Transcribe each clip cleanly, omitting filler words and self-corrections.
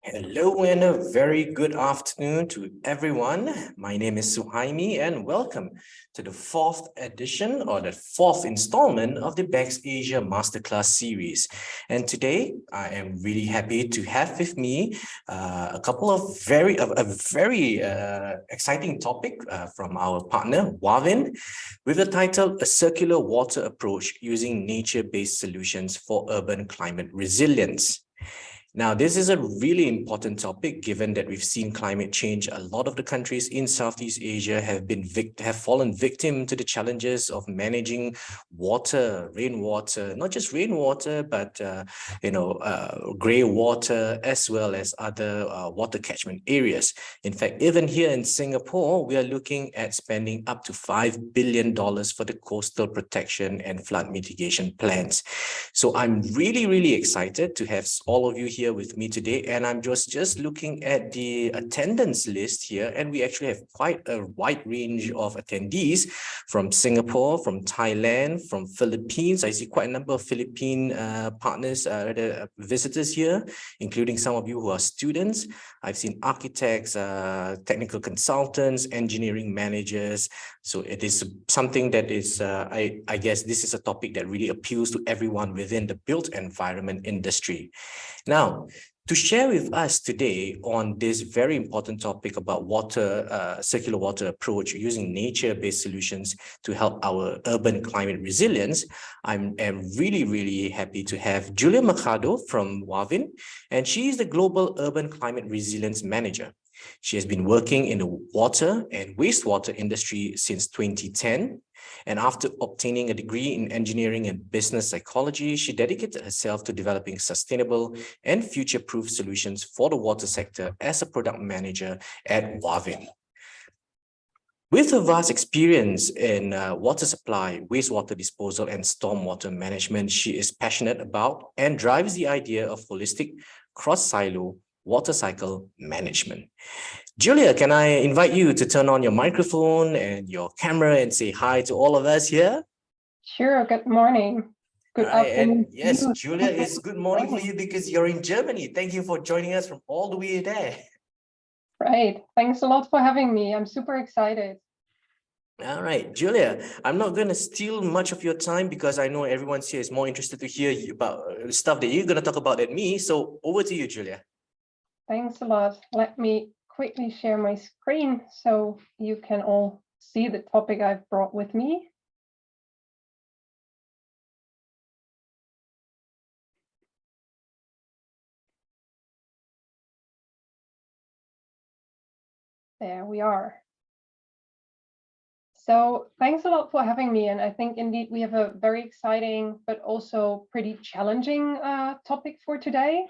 Hello and a very good afternoon to everyone. My name is Suhaimi and welcome to the fourth edition or the fourth installment of the BEX Asia Masterclass series. And today I am really happy to have with me a couple of very exciting topic from our partner Wavin with the title A Circular Water Approach Using Nature-Based Solutions for Urban Climate Resilience. Now, this is a really important topic given that we've seen climate change. A lot of the countries in Southeast Asia have fallen victim to the challenges of managing water, rainwater, not just rainwater, but grey water as well as other water catchment areas. In fact, even here in Singapore, we are looking at spending up to $5 billion for the coastal protection and flood mitigation plans. So I'm really excited to have all of you here with me today, and I'm just looking at the attendance list here, and we actually have quite a wide range of attendees from Singapore, from Thailand, from Philippines. I see quite a number of Philippine partners, visitors here, including some of you who are students. I've seen architects, technical consultants, engineering managers. So it is something that is, I guess this is a topic that really appeals to everyone within the built environment industry. Now, to share with us today on this very important topic about water, circular water approach using nature-based solutions to help our urban climate resilience, I am really happy to have Julia Mercado from Wavin, and she is the Global Urban Climate Resilience Manager. She has been working in the water and wastewater industry since 2010. And after obtaining a degree in engineering and business psychology, she dedicated herself to developing sustainable and future-proof solutions for the water sector as a product manager at Wavin. With her vast experience in water supply, wastewater disposal, and stormwater management, she is passionate about and drives the idea of holistic cross-silo water cycle management. Julia, can I invite you to turn on your microphone and your camera and say hi to all of us here? Sure, good morning. Good afternoon. And yes, Julia, it's good morning for you because you're in Germany. Thank you for joining us from all the way there. Right, thanks a lot for having me. I'm super excited. All right, Julia, I'm not going to steal much of your time because I know everyone here is more interested to hear about stuff that you're going to talk about than me. So over to you, Julia. Thanks a lot. Let me quickly share my screen so you can all see the topic I've brought with me. There we are. So thanks a lot for having me. And I think indeed we have a very exciting, but also pretty challenging topic for today.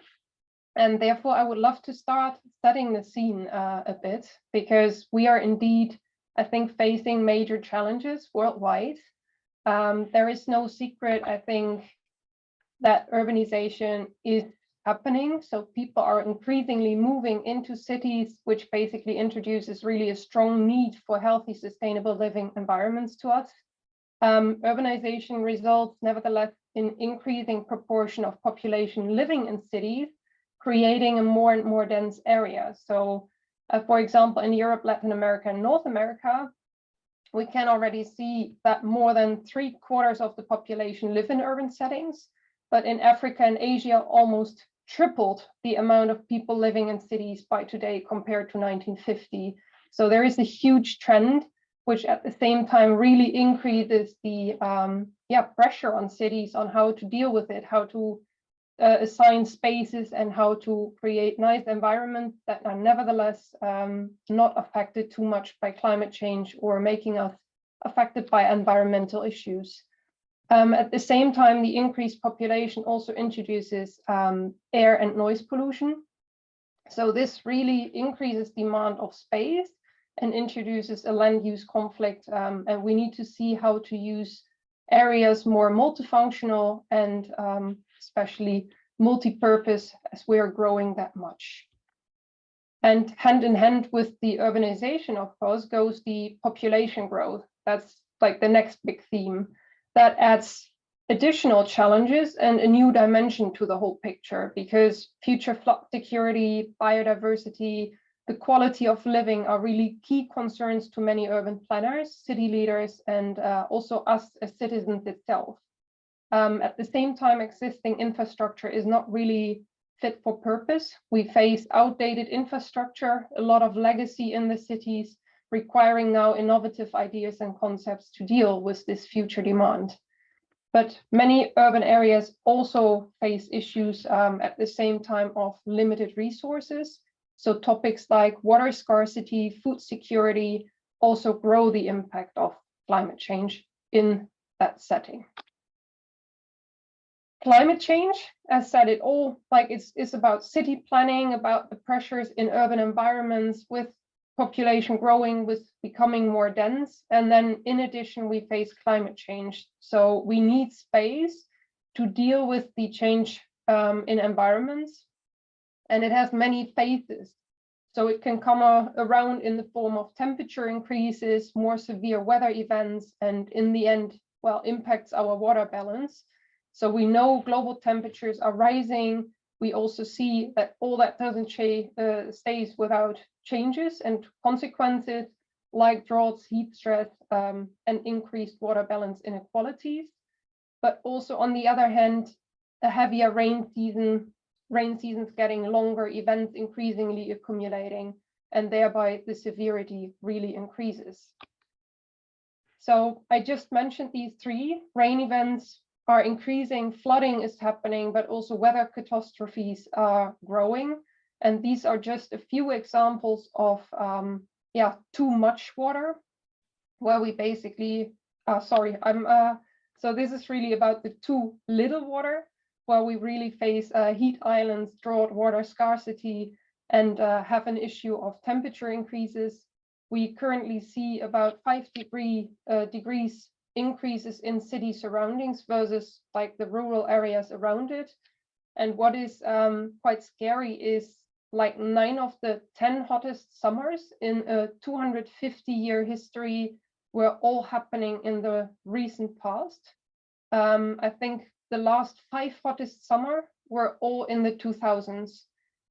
And therefore, I would love to start setting the scene a bit, because we are indeed, I think, facing major challenges worldwide. There is no secret, I think, that urbanization is happening. So people are increasingly moving into cities, which basically introduces really a strong need for healthy, sustainable living environments to us. Urbanization results, nevertheless, in increasing proportion of population living in cities, creating a more and more dense area. So, for example, in Europe, Latin America, and North America, we can already see that more than 3/4 of the population live in urban settings. But in Africa and Asia, almost tripled the amount of people living in cities by today compared to 1950. So there is a huge trend, which at the same time really increases the pressure on cities on how to deal with it, how to assign spaces and how to create nice environments that are nevertheless not affected too much by climate change or making us affected by environmental issues. At the same time, the increased population also introduces air and noise pollution. So this really increases demand of space and introduces a land use conflict. And we need to see how to use areas more multifunctional and especially multi-purpose as we are growing that much. And hand in hand with the urbanization, of course, goes the population growth. That's like the next big theme. That adds additional challenges and a new dimension to the whole picture, because future flood security, biodiversity, the quality of living are really key concerns to many urban planners, city leaders, and also us as citizens itself. At the same time, existing infrastructure is not really fit for purpose. We face outdated infrastructure, a lot of legacy in the cities, requiring now innovative ideas and concepts to deal with this future demand. But many urban areas also face issues at the same time of limited resources. So topics like water scarcity, food security also grow the impact of climate change in that setting. Climate change, as said, it's about city planning, about the pressures in urban environments with population growing, with becoming more dense. And then in addition, we face climate change. So we need space to deal with the change in environments. And it has many phases. So it can come around in the form of temperature increases, more severe weather events, and in the end, well, impacts our water balance. So we know global temperatures are rising. We also see that all that doesn't stays without changes and consequences like droughts, heat stress, and increased water balance inequalities. But also on the other hand, a heavier rain seasons getting longer, events increasingly accumulating, and thereby the severity really increases. So I just mentioned these three. Rain events are increasing, flooding is happening, but also weather catastrophes are growing. And these are just a few examples of too much water, where we basically, so this is really about the too little water, where we really face heat islands, drought, water scarcity, and have an issue of temperature increases. We currently see about 5 degrees increases in city surroundings versus like the rural areas around it. And what is quite scary is like 9 of the 10 hottest summers in a 250-year history were all happening in the recent past. I think the last 5 hottest summer were all in the 2000s.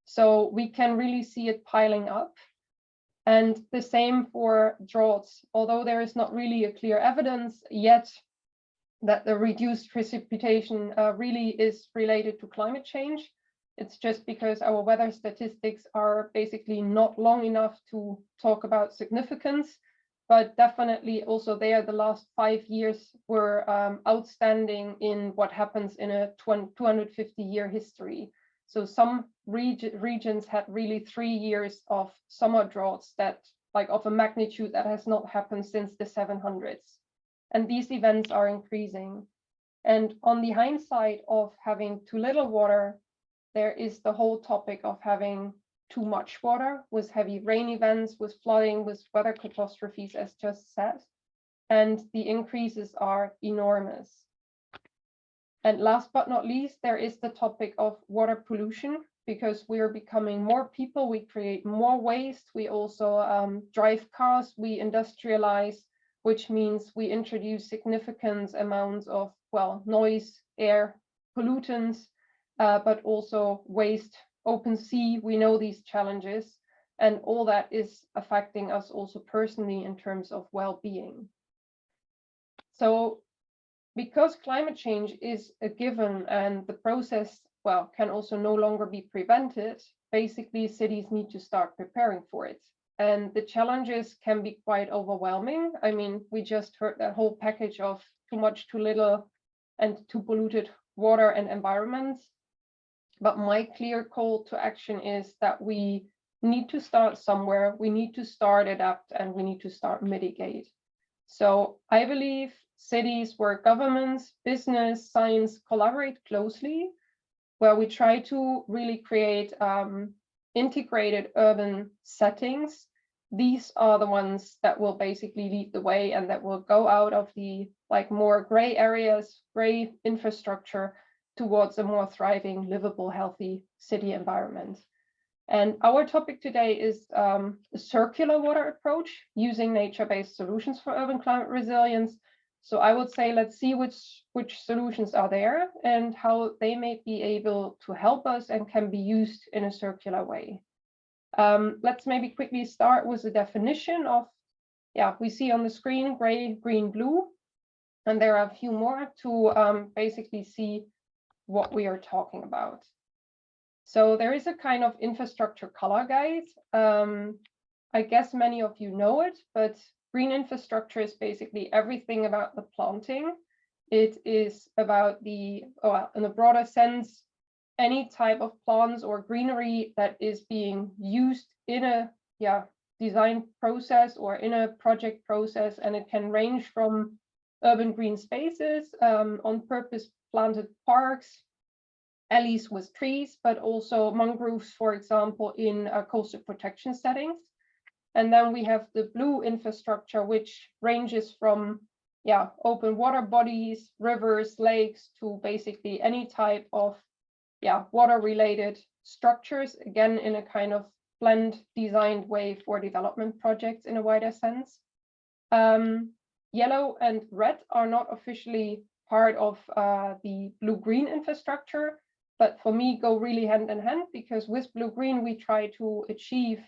So we can really see it piling up. And the same for droughts, although there is not really a clear evidence yet that the reduced precipitation really is related to climate change. It's just because our weather statistics are basically not long enough to talk about significance, but definitely also there, the last 5 years were outstanding in what happens in a 250-year history. So some regions had really 3 years of summer droughts that like of a magnitude that has not happened since the 700s. And these events are increasing. And on the hindsight of having too little water, there is the whole topic of having too much water with heavy rain events, with flooding, with weather catastrophes, as just said. And the increases are enormous. And last but not least, there is the topic of water pollution, because we are becoming more people, we create more waste, we also drive cars, we industrialize, which means we introduce significant amounts of, well, noise, air, pollutants, but also waste, open sea, we know these challenges, and all that is affecting us also personally in terms of well-being. So because climate change is a given and the process, well, can also no longer be prevented, basically cities need to start preparing for it. And the challenges can be quite overwhelming. I mean, we just heard that whole package of too much, too little, and too polluted water and environments. But my clear call to action is that we need to start somewhere, we need to start adapt, and we need to start mitigate. So I believe cities where governments, business, science collaborate closely, where we try to really create integrated urban settings, these are the ones that will basically lead the way and that will go out of the like more gray areas, gray infrastructure towards a more thriving, livable, healthy city environment. And our topic today is a circular water approach using nature-based solutions for urban climate resilience. So I would say, let's see which solutions are there and how they may be able to help us and can be used in a circular way. Let's maybe quickly start with the definition of, we see on the screen gray, green, blue, and there are a few more to basically see what we are talking about. So there is a kind of infrastructure color guide. I guess many of you know it, but green infrastructure is basically everything about the planting. It is about in a broader sense, any type of plants or greenery that is being used in a design process or in a project process, and it can range from urban green spaces, on purpose planted parks, alleys with trees, but also mangroves, for example, in coastal protection settings. And then we have the blue infrastructure, which ranges from open water bodies, rivers, lakes, to basically any type of water related structures, again in a kind of blend designed way for development projects in a wider sense. Yellow and red are not officially part of the blue-green infrastructure, but for me go really hand in hand, because with blue-green we try to achieve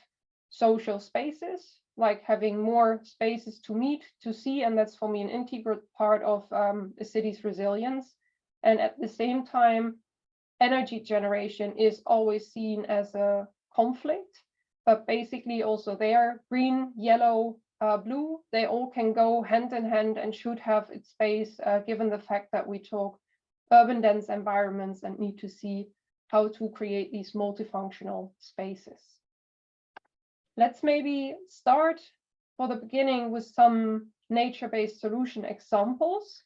social spaces, like having more spaces to meet, to see, and that's for me an integral part of a city's resilience. And at the same time, energy generation is always seen as a conflict, but basically also there, green, yellow, blue, they all can go hand in hand and should have its space, given the fact that we talk urban dense environments and need to see how to create these multifunctional spaces. Let's maybe start for the beginning with some nature-based solution examples,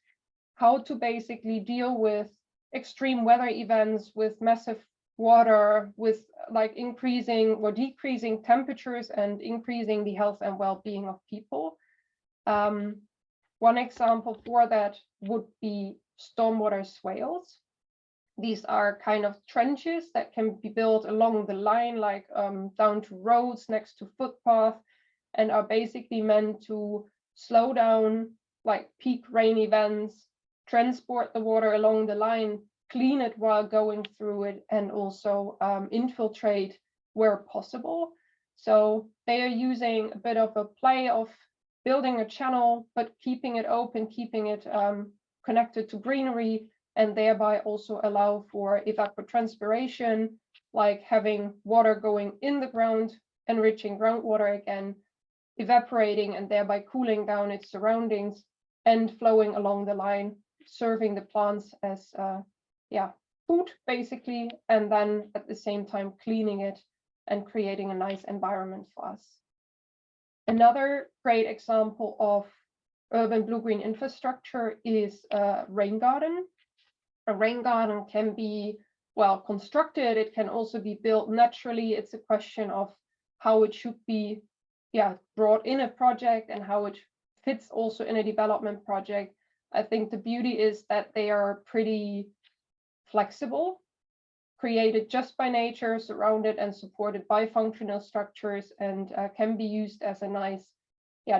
how to basically deal with extreme weather events, with massive water, with like increasing or decreasing temperatures and increasing the health and well-being of people. One example for that would be stormwater swales. These are kind of trenches that can be built along the line, like down to roads, next to footpath, and are basically meant to slow down like peak rain events, transport the water along the line, clean it while going through it, and also infiltrate where possible. So they are using a bit of a play of building a channel, but keeping it open, keeping it connected to greenery, and thereby also allow for evapotranspiration, like having water going in the ground, enriching groundwater again, evaporating and thereby cooling down its surroundings, and flowing along the line, serving the plants as food basically, and then at the same time cleaning it and creating a nice environment for us. Another great example of urban blue-green infrastructure is a rain garden. A rain garden can be well constructed, it can also be built naturally. It's a question of how it should be brought in a project and how it fits also in a development project. I think the beauty is that they are pretty flexible, created just by nature, surrounded and supported by functional structures, and can be used as a nice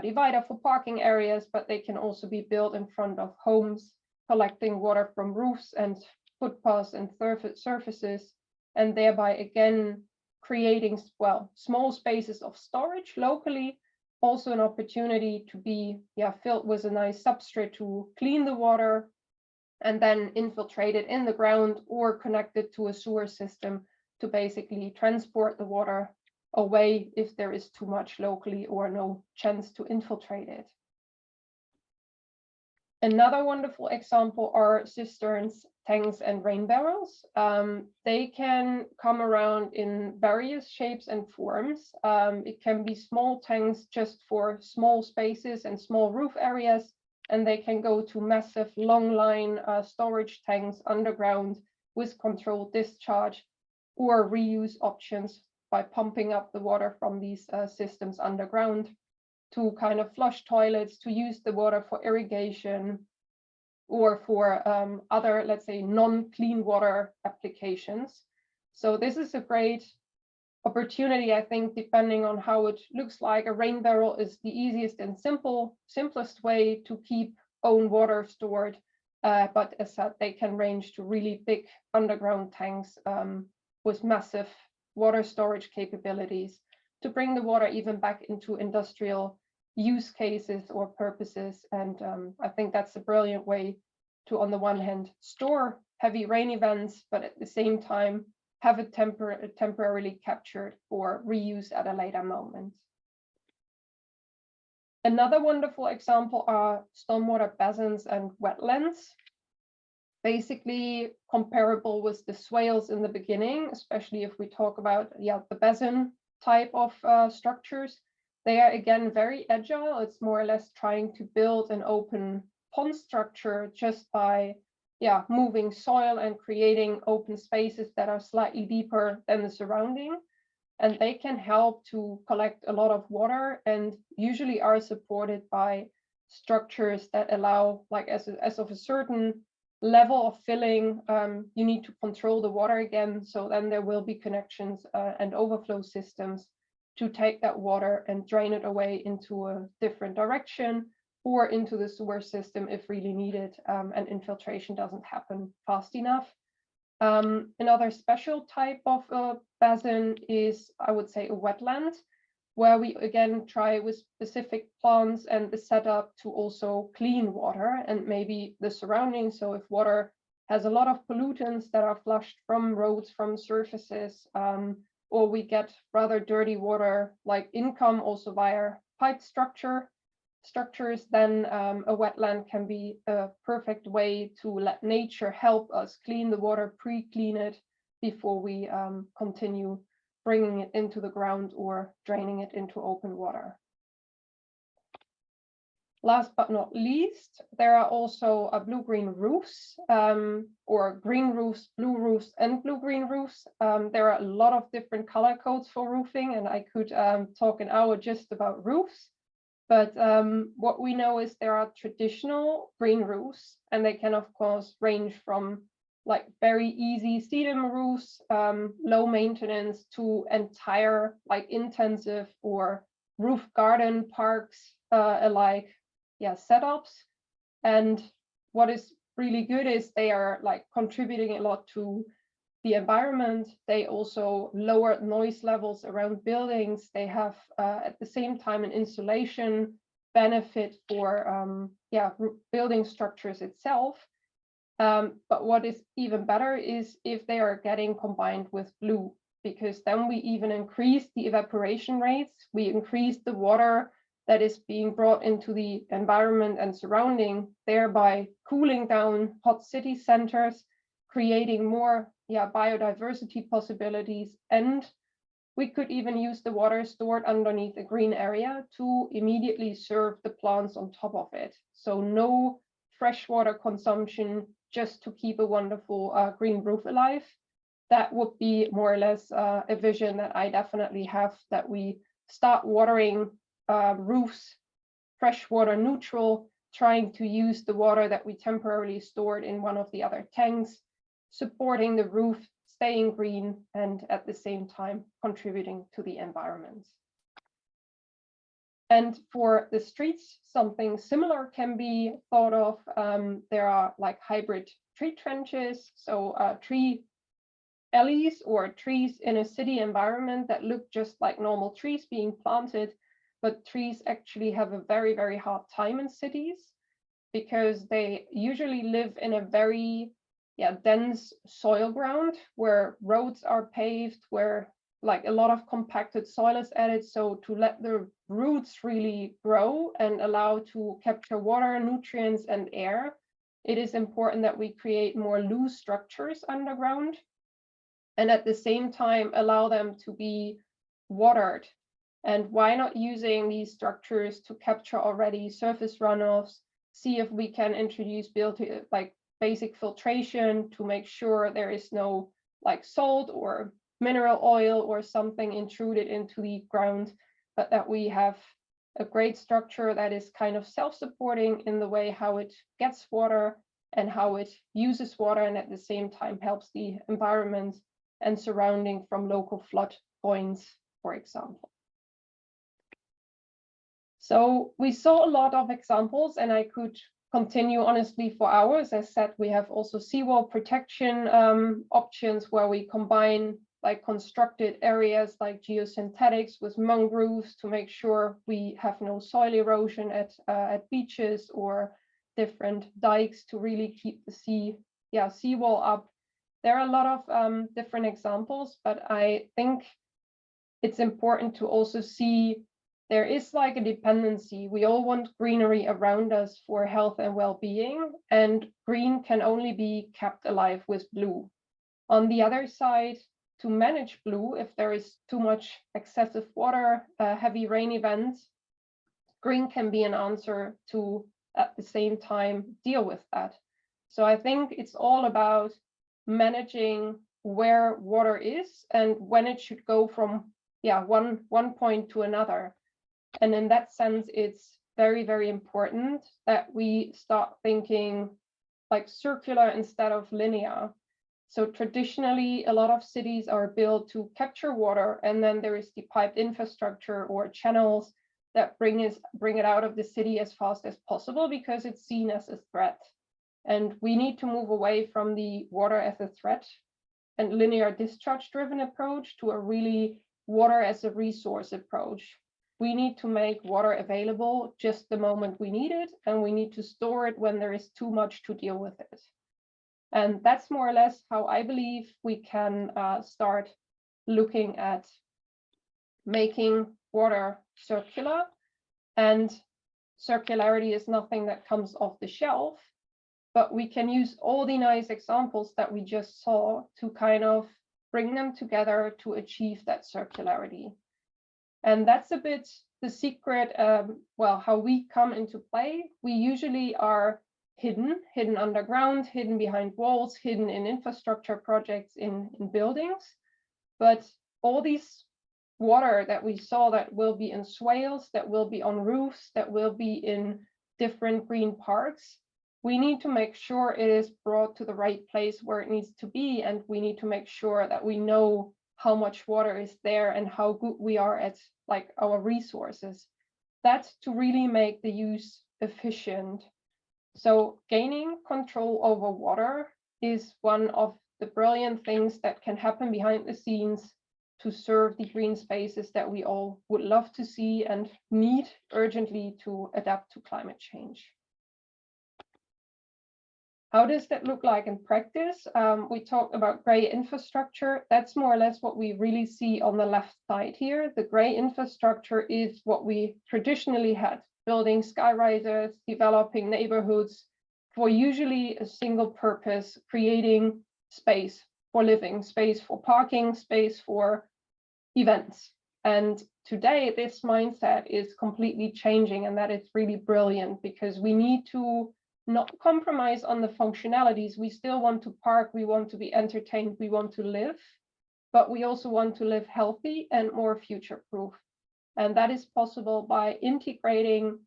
divider for parking areas, but they can also be built in front of homes, collecting water from roofs and footpaths and surfaces, and thereby again creating small spaces of storage locally, also an opportunity to be filled with a nice substrate to clean the water and then infiltrate it in the ground or connect it to a sewer system to basically transport the water away if there is too much locally or no chance to infiltrate it. Another wonderful example are cisterns, tanks, and rain barrels. They can come around in various shapes and forms. It can be small tanks just for small spaces and small roof areas, and they can go to massive long line storage tanks underground with controlled discharge or reuse options by pumping up the water from these systems underground to kind of flush toilets, to use the water for irrigation or for other, let's say, non-clean water applications. So this is a great opportunity, I think, depending on how it looks like. A rain barrel is the easiest and simplest way to keep own water stored, but as said, they can range to really big underground tanks with massive water storage capabilities to bring the water even back into industrial use cases or purposes. And I think that's a brilliant way to, on the one hand, store heavy rain events, but at the same time, have it temporarily captured for reuse at a later moment. Another wonderful example are stormwater basins and wetlands. Basically comparable with the swales in the beginning, especially if we talk about the basin type of structures. They are again very agile. It's more or less trying to build an open pond structure just by moving soil and creating open spaces that are slightly deeper than the surrounding. And they can help to collect a lot of water and usually are supported by structures that allow, like as of a certain level of filling, you need to control the water again. So then there will be connections and overflow systems to take that water and drain it away into a different direction or into the sewer system if really needed, and infiltration doesn't happen fast enough. Another special type of basin is, I would say, a wetland, where we again try with specific plants and the setup to also clean water and maybe the surroundings. So if water has a lot of pollutants that are flushed from roads, from surfaces, or we get rather dirty water like income also via pipe structures, then a wetland can be a perfect way to let nature help us clean the water, pre-clean it before we continue bringing it into the ground or draining it into open water. Last but not least, there are also blue-green roofs, or green roofs, blue roofs, and blue-green roofs. There are a lot of different color codes for roofing, and I could talk an hour just about roofs. But what we know is there are traditional green roofs, and they can, of course, range from like very easy sedum roofs, low maintenance, to entire like intensive or roof garden parks alike setups. And what is really good is they are like contributing a lot to the environment. They also lower noise levels around buildings. They have at the same time an insulation benefit for building structures itself. But what is even better is if they are getting combined with blue, because then we even increase the evaporation rates. We increase the water that is being brought into the environment and surrounding, thereby cooling down hot city centers, creating more biodiversity possibilities. And we could even use the water stored underneath a green area to immediately serve the plants on top of it. So no freshwater consumption just to keep a wonderful green roof alive. That would be more or less a vision that I definitely have, that we start watering roofs freshwater neutral, trying to use the water that we temporarily stored in one of the other tanks, supporting the roof, staying green, and at the same time contributing to the environment. And for the streets, something similar can be thought of. There are like hybrid tree trenches, so tree alleys or trees in a city environment that look just like normal trees being planted, but trees actually have a very, very hard time in cities because they usually live in a very dense soil ground where roads are paved, where like a lot of compacted soil is added. So to let the roots really grow and allow to capture water, nutrients, and air, it is important that we create more loose structures underground and at the same time allow them to be watered. And why not using these structures to capture already surface runoffs, see if we can introduce like basic filtration to make sure there is no like salt or mineral oil or something intruded into the ground, but that we have a great structure that is kind of self-supporting in the way how it gets water and how it uses water, and at the same time helps the environment and surrounding from local flood points, for example. So we saw a lot of examples, and I could continue honestly for hours. As said, we have also seawall protection options where we combine like constructed areas like geosynthetics with mangroves to make sure we have no soil erosion at beaches, or different dikes to really keep the seawall up. There are a lot of different examples, but I think it's important to also see there is like a dependency. We all want greenery around us for health and well-being, and green can only be kept alive with blue. On the other side, to manage blue, if there is too much excessive water, heavy rain events, green can be an answer to, at the same time, deal with that. So I think it's all about managing where water is and when it should go from one point to another. And in that sense, it's very, very important that we start thinking like circular instead of linear. So traditionally, a lot of cities are built to capture water, and then there is the piped infrastructure or channels that bring it out of the city as fast as possible because it's seen as a threat. And we need to move away from the water as a threat and linear discharge-driven approach to a really water as a resource approach. We need to make water available just the moment we need it, and we need to store it when there is too much to deal with it. And that's more or less how I believe we can start looking at making water circular. And circularity is nothing that comes off the shelf, but we can use all the nice examples that we just saw to kind of bring them together to achieve that circularity. And that's a bit the secret, how we come into play. We usually are hidden underground, hidden behind walls, hidden in infrastructure projects in buildings. But all these water that we saw that will be in swales, that will be on roofs, that will be in different green parks, we need to make sure it is brought to the right place where it needs to be. And we need to make sure that we know how much water is there and how good we are at like our resources. That's to really make the use efficient. So gaining control over water is one of the brilliant things that can happen behind the scenes to serve the green spaces that we all would love to see and need urgently to adapt to climate change. How does that look like in practice? We talked about gray infrastructure. That's more or less what we really see on the left side here. The gray infrastructure is what we traditionally had, building skyrises, developing neighborhoods for usually a single purpose, creating space for living, space for parking, space for events. And today this mindset is completely changing, and that is really brilliant because we need to not compromise on the functionalities. We still want to park, we want to be entertained, we want to live, but we also want to live healthy and more future-proof. And that is possible by integrating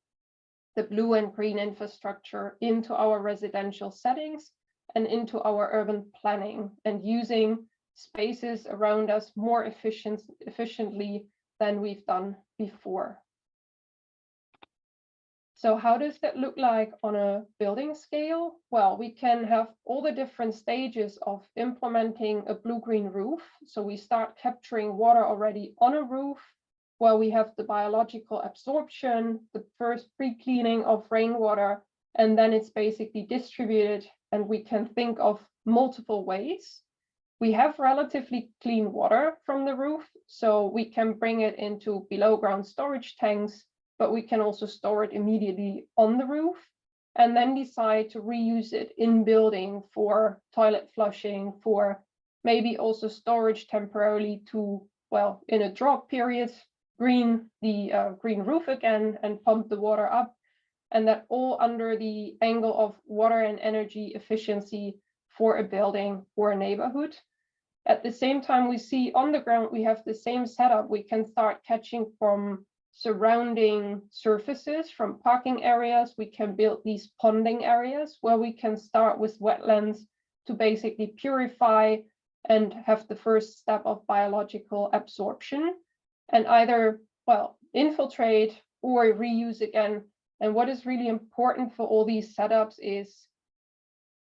the blue and green infrastructure into our residential settings and into our urban planning, and using spaces around us more efficiently than we've done before. So how does that look like on a building scale? Well, we can have all the different stages of implementing a blue-green roof. So we start capturing water already on a roof, where we have the biological absorption, the first pre-cleaning of rainwater, and then it's basically distributed, and we can think of multiple ways. We have relatively clean water from the roof, so we can bring it into below-ground storage tanks, but we can also store it immediately on the roof and then decide to reuse it in building for toilet flushing, for maybe also storage temporarily to, well, in a drought period, green the green roof again and pump the water up, and that all under the angle of water and energy efficiency for a building or a neighborhood. At the same time, we see on the ground, we have the same setup. We can start catching from surrounding surfaces, from parking areas. We can build these ponding areas where we can start with wetlands to basically purify and have the first step of biological absorption, and either, well, infiltrate or reuse again And what is really important for all these setups is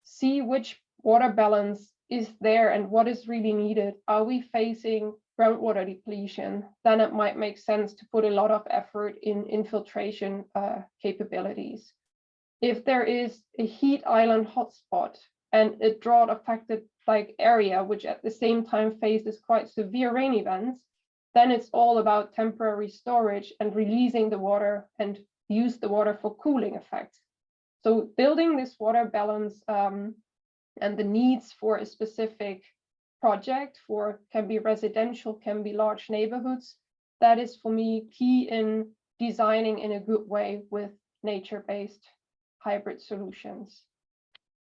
see which water balance is there and what is really needed. Are we facing groundwater depletion? Then it might make sense to put a lot of effort in infiltration capabilities. If there is a heat island hotspot and a drought affected area, which at the same time faces quite severe rain events, then it's all about temporary storage and releasing the water and use the water for cooling effects. So building this water balance and the needs for a specific project, can be residential, can be large neighborhoods, that is for me key in designing in a good way with nature-based hybrid solutions.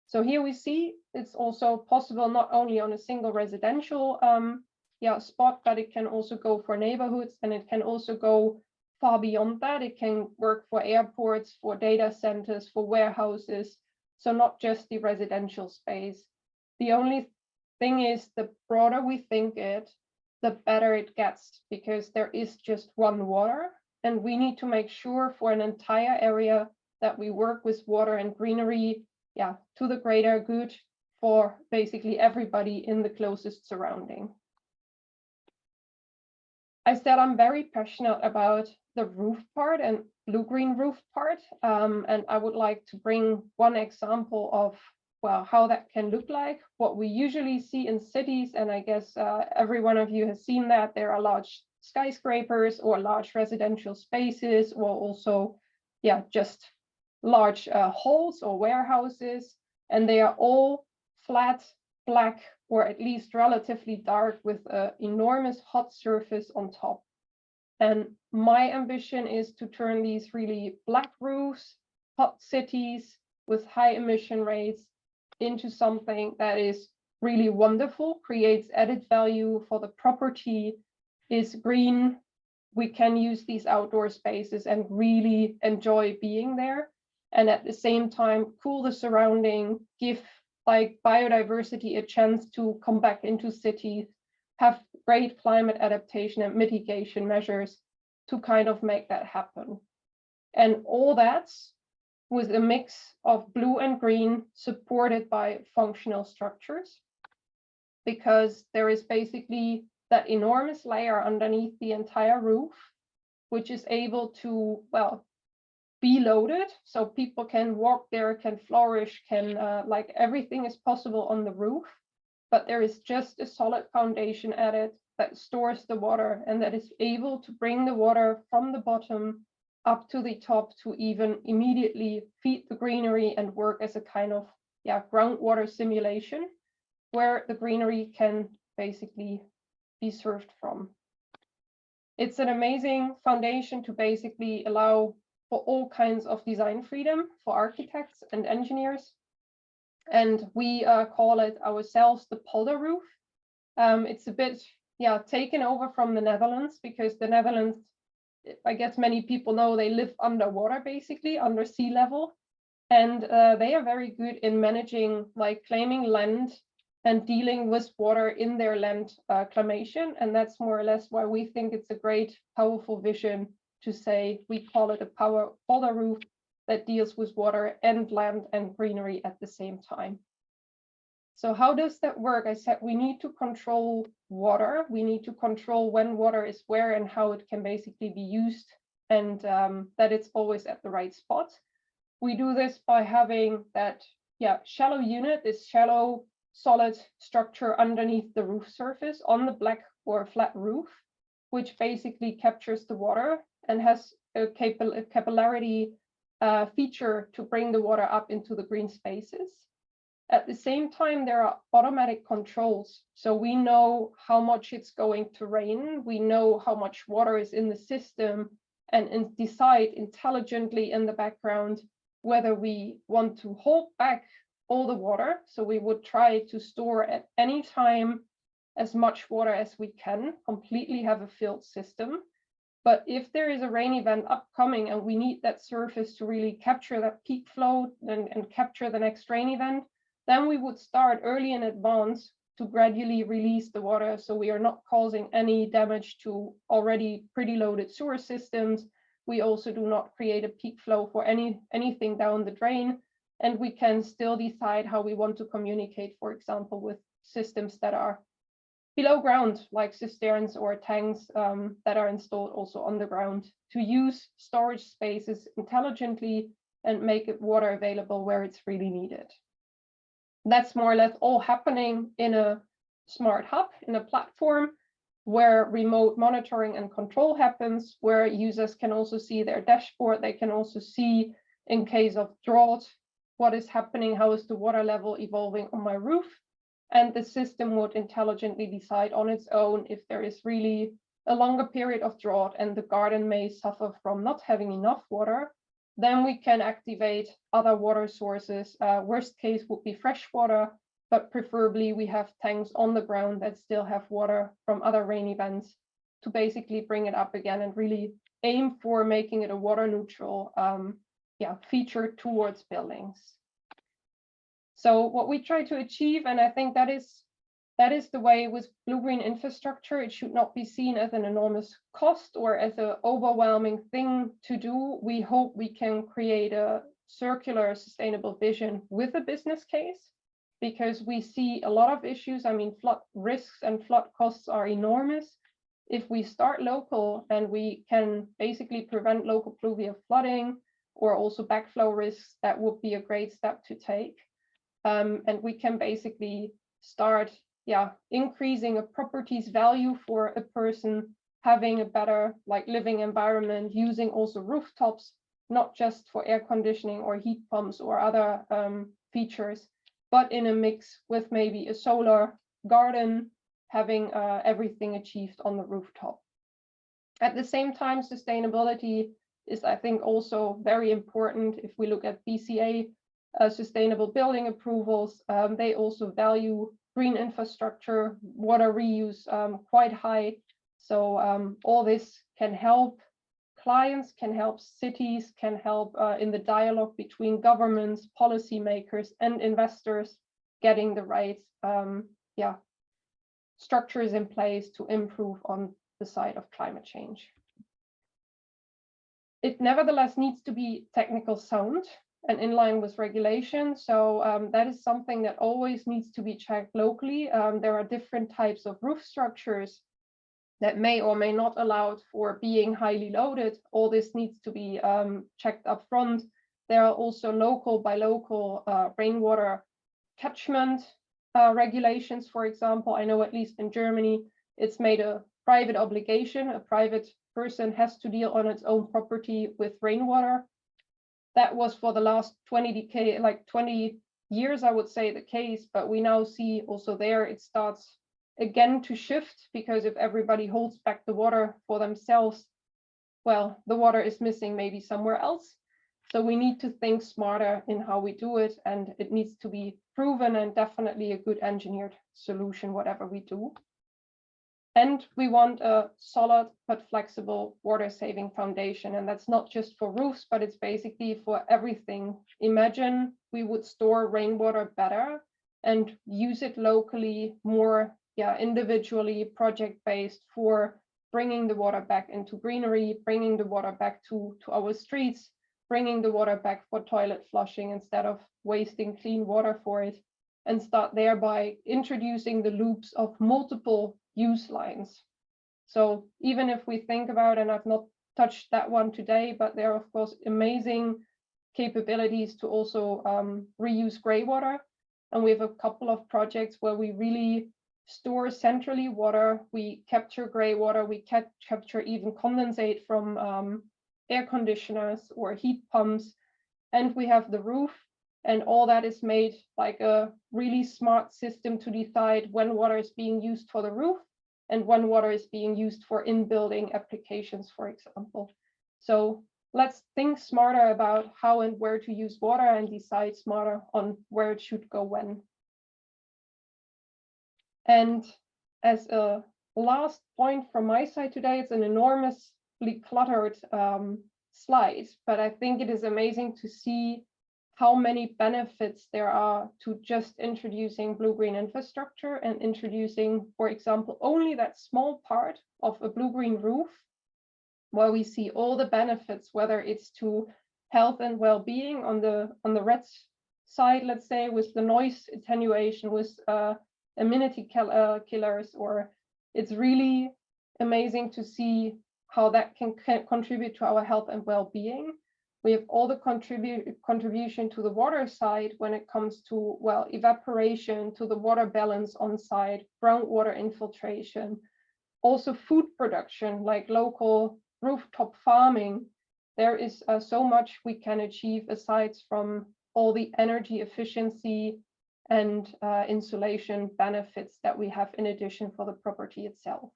So here we see it's also possible not only on a single residential spot, but it can also go for neighborhoods, and it can also go far beyond that. It can work for airports, for data centers, for warehouses. So not just the residential space. The only thing is, the broader we think it, the better it gets, because there is just one water, and we need to make sure for an entire area that we work with water and greenery, to the greater good for basically everybody in the closest surrounding. I said I'm very passionate about the roof part and blue-green roof part, and I would like to bring one example of how that can look like. What we usually see in cities, and I guess every one of you has seen that, there are large skyscrapers or large residential spaces, or also just large halls or warehouses, and they are all flat, black, or at least relatively dark with an enormous hot surface on top. And my ambition is to turn these really black roofs, hot cities with high emission rates into something that is really wonderful, creates added value for the property, is green. We can use these outdoor spaces and really enjoy being there, and at the same time cool the surrounding, give biodiversity a chance to come back into cities, have great climate adaptation and mitigation measures to kind of make that happen. And all that with a mix of blue and green, supported by functional structures, because there is basically that enormous layer underneath the entire roof, which is able to, be loaded, so people can walk there, can flourish, can everything is possible on the roof, but there is just a solid foundation added that stores the water and that is able to bring the water from the bottom up to the top to even immediately feed the greenery and work as a kind of groundwater simulation where the greenery can basically be served from. It's an amazing foundation to basically allow for all kinds of design freedom for architects and engineers. And we call it ourselves the polder roof. It's a bit taken over from the Netherlands, because the Netherlands, I guess many people know, they live underwater, basically under sea level. And they are very good in managing claiming land and dealing with water in their land climation. And that's more or less why we think it's a great, powerful vision to say we call it a polder roof that deals with water and land and greenery at the same time. So how does that work? I said we need to control water. We need to control when water is where and how it can basically be used, and that it's always at the right spot. We do this by having that shallow unit, this shallow solid structure underneath the roof surface on the black or flat roof, which basically captures the water and has a capillarity feature to bring the water up into the green spaces. At the same time, there are automatic controls. So we know how much it's going to rain. We know how much water is in the system, and decide intelligently in the background whether we want to hold back all the water. So we would try to store at any time as much water as we can, completely have a filled system. But if there is a rain event upcoming and we need that surface to really capture that peak flow and capture the next rain event, then we would start early in advance to gradually release the water, so we are not causing any damage to already pretty loaded sewer systems, We also do not create a peak flow for anything down the drain. And we can still decide how we want to communicate, for example, with systems that are below ground, like cisterns or tanks that are installed also on the ground, to use storage spaces intelligently and make it water available where it's really needed. That's more or less all happening in a smart hub, in a platform where remote monitoring and control happens, where users can also see their dashboard. They can also see, in case of drought, what is happening, how is the water level evolving on my roof. And the system would intelligently decide on its own if there is really a longer period of drought and the garden may suffer from not having enough water. Then we can activate other water sources. Worst case would be fresh water, but preferably we have tanks on the ground that still have water from other rain events to basically bring it up again and really aim for making it a water neutral feature towards buildings. So what we try to achieve, and I think that is the way with blue-green infrastructure, it should not be seen as an enormous cost or as an overwhelming thing to do. We hope we can create a circular, sustainable vision with a business case, because we see a lot of issues. I mean, flood risks and flood costs are enormous. If we start local and we can basically prevent local pluvial flooding or also backflow risks, that would be a great step to take. And we can basically start increasing a property's value for a person, having a better living environment, using also rooftops, not just for air conditioning or heat pumps or other features, but in a mix with maybe a solar garden, having everything achieved on the rooftop. At the same time, sustainability is, I think, also very important. If we look at BCA, sustainable building approvals, they also value green infrastructure, water reuse quite high. So all this can help clients, can help cities, can help in the dialogue between governments, policymakers, and investors, getting the right structures in place to improve on the side of climate change. It nevertheless needs to be technical sound and in line with regulation. So that is something that always needs to be checked locally. There are different types of roof structures that may or may not allow for being highly loaded. All this needs to be checked up front. There are also local by local rainwater catchment regulations, for example. I know at least in Germany, it's made a private obligation. A private person has to deal on its own property with rainwater. That was for the last 20 years, I would say, the case, but we now see also there it starts again to shift, because if everybody holds back the water for themselves, well, the water is missing maybe somewhere else. So we need to think smarter in how we do it, and it needs to be proven and definitely a good engineered solution, whatever we do. And we want a solid but flexible water saving foundation. And that's not just for roofs, but it's basically for everything. Imagine we would store rainwater better and use it locally, more individually, project-based, for bringing the water back into greenery, bringing the water back to our streets, bringing the water back for toilet flushing instead of wasting clean water for it, and start thereby introducing the loops of multiple use lines. So even if we think about, and I've not touched that one today, but there are of course amazing capabilities to also reuse gray water. And we have a couple of projects where we really store centrally water, we capture gray water, we capture even condensate from air conditioners or heat pumps, and we have the roof. And all that is made like a really smart system to decide when water is being used for the roof and when water is being used for in-building applications, for example. So let's think smarter about how and where to use water and decide smarter on where it should go when. And as a last point from my side today, it's an enormously cluttered slide, but I think it is amazing to see how many benefits there are to just introducing blue-green infrastructure and introducing, for example, only that small part of a blue-green roof where we see all the benefits, whether it's to health and well-being on the red side, let's say, with the noise attenuation, with amenity killers, or it's really amazing to see how that can contribute to our health and well-being. We have all the contribution to the water side when it comes to, well, evaporation, to the water balance on site, groundwater infiltration, also food production, like local rooftop farming. There is so much we can achieve aside from all the energy efficiency and insulation benefits that we have in addition for the property itself.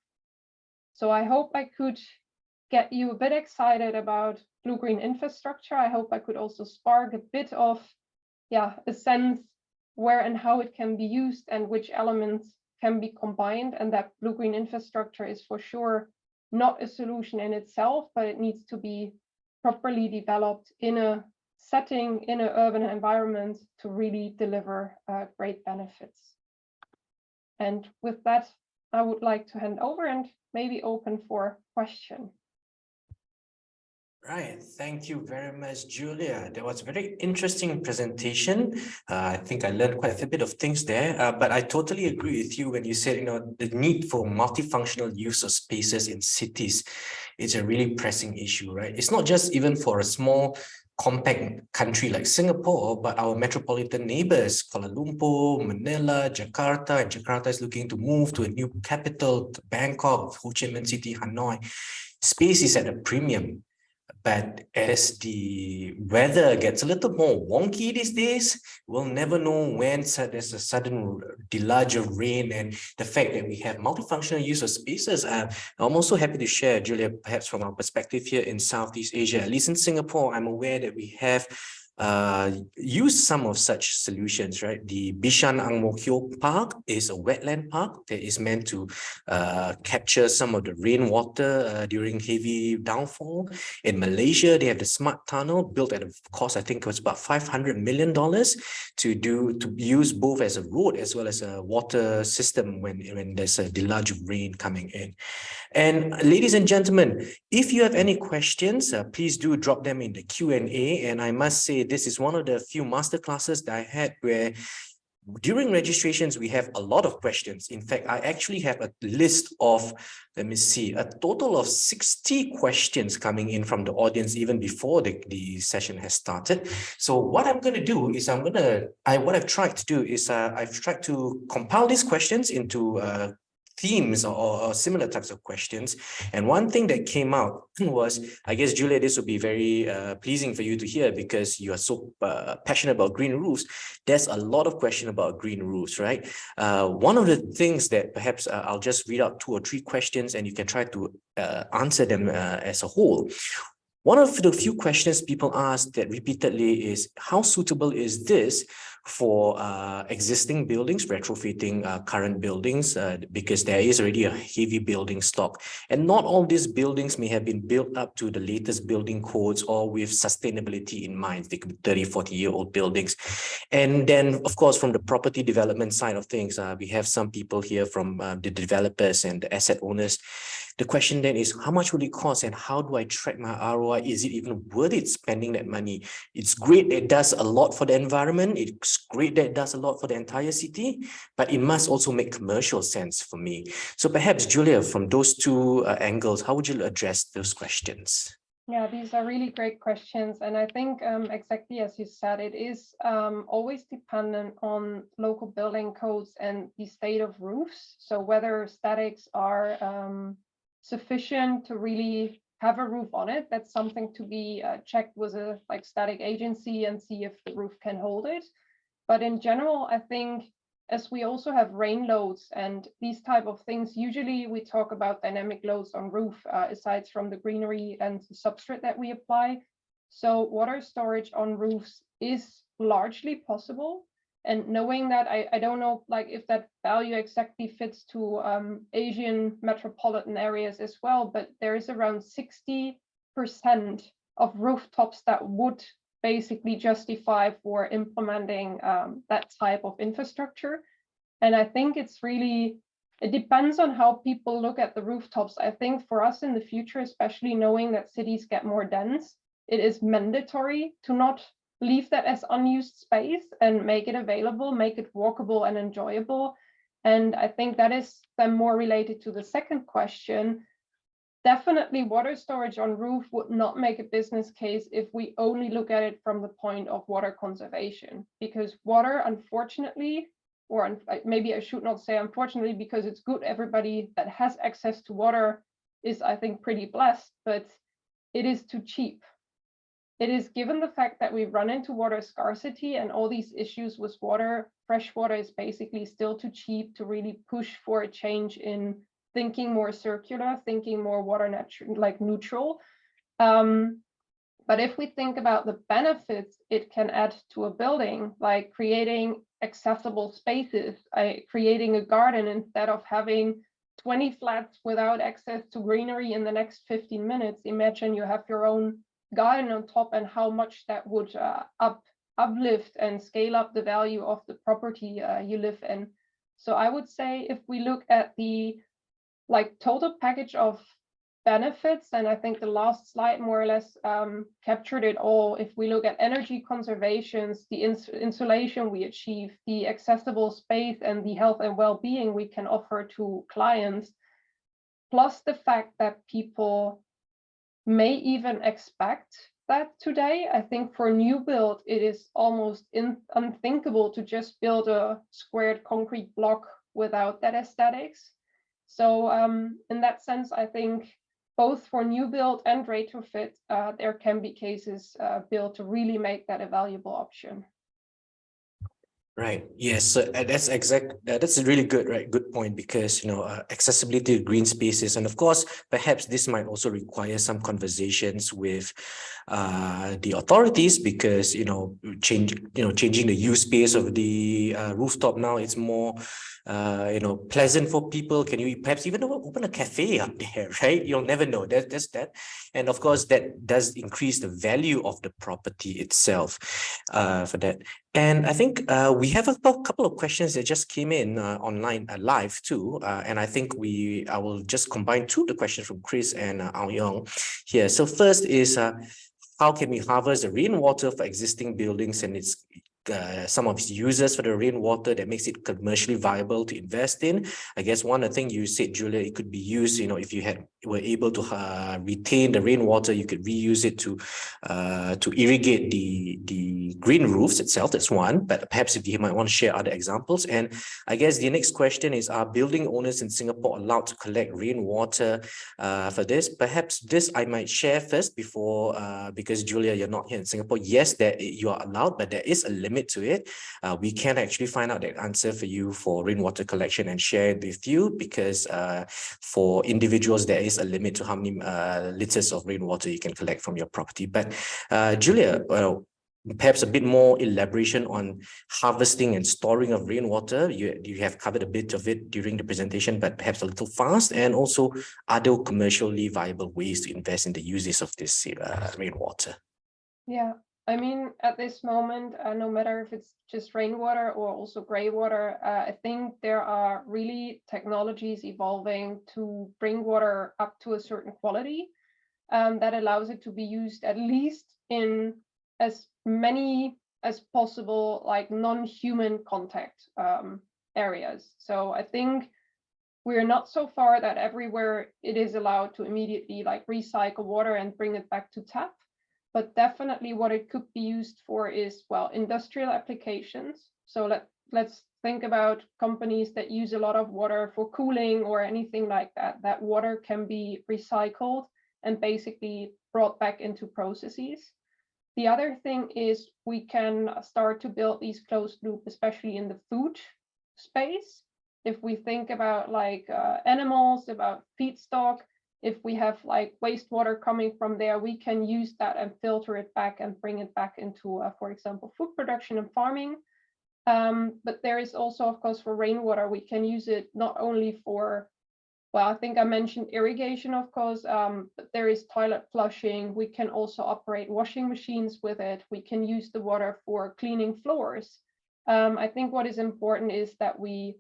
So I hope I could get you a bit excited about blue-green infrastructure. I hope I could also spark a bit of, a sense where and how it can be used and which elements can be combined, and that blue-green infrastructure is for sure not a solution in itself, but it needs to be properly developed in a setting, in an urban environment to really deliver great benefits. And with that, I would like to hand over and maybe open for question. Right. Thank you very much, Julia. That was a very interesting presentation. I think I learned quite a bit of things there, but I totally agree with you when you said, the need for multifunctional use of spaces in cities is a really pressing issue, right? It's not just even for a small compact country like Singapore, but our metropolitan neighbors, Kuala Lumpur, Manila, Jakarta, and Jakarta is looking to move to a new capital, Bangkok, Ho Chi Minh City, Hanoi. Space is at a premium. But as the weather gets a little more wonky these days, we'll never know when there's a sudden deluge of rain, and the fact that we have multifunctional use of spaces. I'm also happy to share, Julia, perhaps from our perspective here in Southeast Asia, at least in Singapore, I'm aware that we have use some of such solutions, right? The Bishan Ang Mo Kio Park is a wetland park that is meant to capture some of the rainwater during heavy downfall. In Malaysia, they have the Smart Tunnel built at a cost, I think it was about $500 million to use both as a road as well as a water system when there's a deluge of rain coming in. And ladies and gentlemen, if you have any questions, please do drop them in the Q&A. And I must say, this is one of the few masterclasses that I had where during registrations, we have a lot of questions. In fact, I actually have a list of, let me see, a total of 60 questions coming in from the audience even before the session has started. So what I'm going to do is what I've tried to do is I've tried to compile these questions into themes or similar types of questions. And one thing that came out was, I guess, Julia, this would be very pleasing for you to hear because you are so passionate about green roofs. There's a lot of question about green roofs, right? One of the things that perhaps I'll just read out 2 or 3 questions and you can try to answer them as a whole. One of the few questions people ask that repeatedly is, how suitable is this for existing buildings, retrofitting current buildings, because there is already a heavy building stock. And not all these buildings may have been built up to the latest building codes or with sustainability in mind. They could be 30, 40-year-old buildings. And then, of course, from the property development side of things, we have some people here from the developers and the asset owners. The question then is, how much will it cost and how do I track my ROI? Is it even worth it spending that money? It's great that it does a lot for the environment. It's great that it does a lot for the entire city, but it must also make commercial sense for me. So perhaps, Julia, from those 2 angles, how would you address those questions? Yeah, these are really great questions. And I think exactly as you said, it is always dependent on local building codes and the state of roofs. So whether statics are sufficient to really have a roof on it, that's something to be checked with a static agency and see if the roof can hold it. But in general, I think as we also have rain loads and these type of things, usually we talk about dynamic loads on roof, aside from the greenery and the substrate that we apply. So water storage on roofs is largely possible. And knowing that, I don't know if that value exactly fits to Asian metropolitan areas as well, but there is around 60% of rooftops that would basically justify for implementing that type of infrastructure. And I think it's really It depends on how people look at the rooftops. I think for us in the future, especially knowing that cities get more dense, it is mandatory to not leave that as unused space and make it available, make it walkable and enjoyable. And I think that is then more related to the second question. Definitely water storage on roof would not make a business case if we only look at it from the point of water conservation, because water, unfortunately, or maybe I should not say unfortunately, because it's good everybody that has access to water is, I think, pretty blessed, but it is too cheap. It is, given the fact that we run into water scarcity and all these issues with water, fresh water is basically still too cheap to really push for a change in thinking more circular, thinking more water neutral. But if we think about the benefits it can add to a building, like creating accessible spaces, creating a garden instead of having 20 flats without access to greenery in the next 15 minutes, imagine you have your own garden on top and how much that would uplift and scale up the value of the property you live in. So I would say if we look at the total package of benefits, and I think the last slide more or less captured it all. If we look at energy conservations, the insulation we achieve, the accessible space, and the health and well-being we can offer to clients, plus the fact that people may even expect that today, I think for new build, it is almost unthinkable to just build a squared concrete block without that aesthetics. So in that sense, I think both for new build and retrofit, there can be cases built to really make that a valuable option. Right. Yes. So that's that's a really good, right? Good point, because, accessibility to green spaces. And of course, perhaps this might also require some conversations with the authorities, because, changing the use space of the rooftop now, it's more, pleasant for people. Can you perhaps even open a cafe up there, right? You'll never know. That's that. And of course, that does increase the value of the property itself for that. And I think we have a couple of questions that just came in online live too. And I think I will just combine two of the questions from Chris and Ao Yong here. So first is, how can we harvest the rainwater for existing buildings and its some of its users for the rainwater that makes it commercially viable to invest in? I guess one of the things you said, Julia, it could be used, if you were able to retain the rainwater, you could reuse it to irrigate the green roofs itself. That's one, but perhaps if you might want to share other examples. And I guess the next question is, are building owners in Singapore allowed to collect rainwater for this? Perhaps this I might share first before, because Julia, you're not here in Singapore. Yes, you are allowed, but there is a limit to it. We can actually find out that answer for you for rainwater collection and share it with you, because for individuals, there is a limit to how many liters of rainwater you can collect from your property. But Julia, perhaps a bit more elaboration on harvesting and storing of rainwater. You have covered a bit of it during the presentation, but perhaps a little fast, and also other commercially viable ways to invest in the uses of this rainwater. Yeah, I mean, at this moment, no matter if it's just rainwater or also gray water, I think there are really technologies evolving to bring water up to a certain quality that allows it to be used at least in as many as possible, like non-human contact areas. So I think we're not so far that everywhere it is allowed to immediately recycle water and bring it back to tap. But definitely what it could be used for is, well, industrial applications. So let's think about companies that use a lot of water for cooling or anything like that. That water can be recycled and basically brought back into processes. The other thing is we can start to build these closed loop, especially in the food space. If we think about animals, about feedstock, if we have wastewater coming from there, we can use that and filter it back and bring it back into, for example, food production and farming. But there is also, of course, for rainwater, we can use it not only for, well, I think I mentioned irrigation, of course, but there is toilet flushing. We can also operate washing machines with it. We can use the water for cleaning floors. I think what is important is that we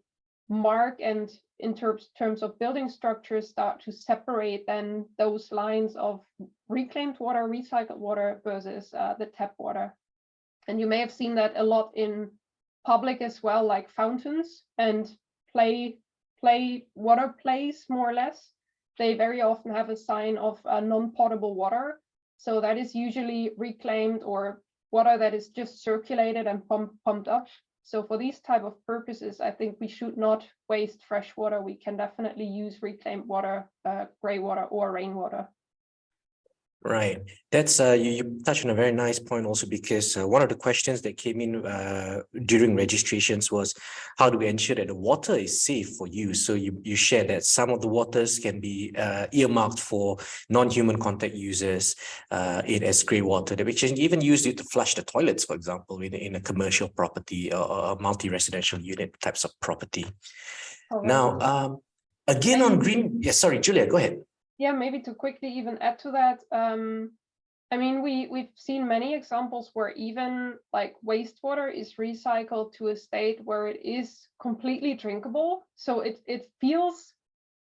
mark and in terms of building structures start to separate then those lines of reclaimed water, recycled water versus the tap water. And you may have seen that a lot in public as well, like fountains and water plays, more or less. They very often have a sign of non-potable water. So that is usually reclaimed or water that is just circulated and pumped up. So for these type of purposes, I think we should not waste fresh water. We can definitely use reclaimed water, gray water or rainwater. Right. That's you touched on a very nice point also, because one of the questions that came in during registrations was, how do we ensure that the water is safe for use? So you shared that some of the waters can be earmarked for non-human contact users as grey water, that we can even use it to flush the toilets, for example, in a commercial property or a multi-residential unit types of property. Right. Now, again on green, yeah, sorry, Julia, go ahead. Yeah, maybe to quickly even add to that, I mean, we've seen many examples where even like wastewater is recycled to a state where it is completely drinkable. So it feels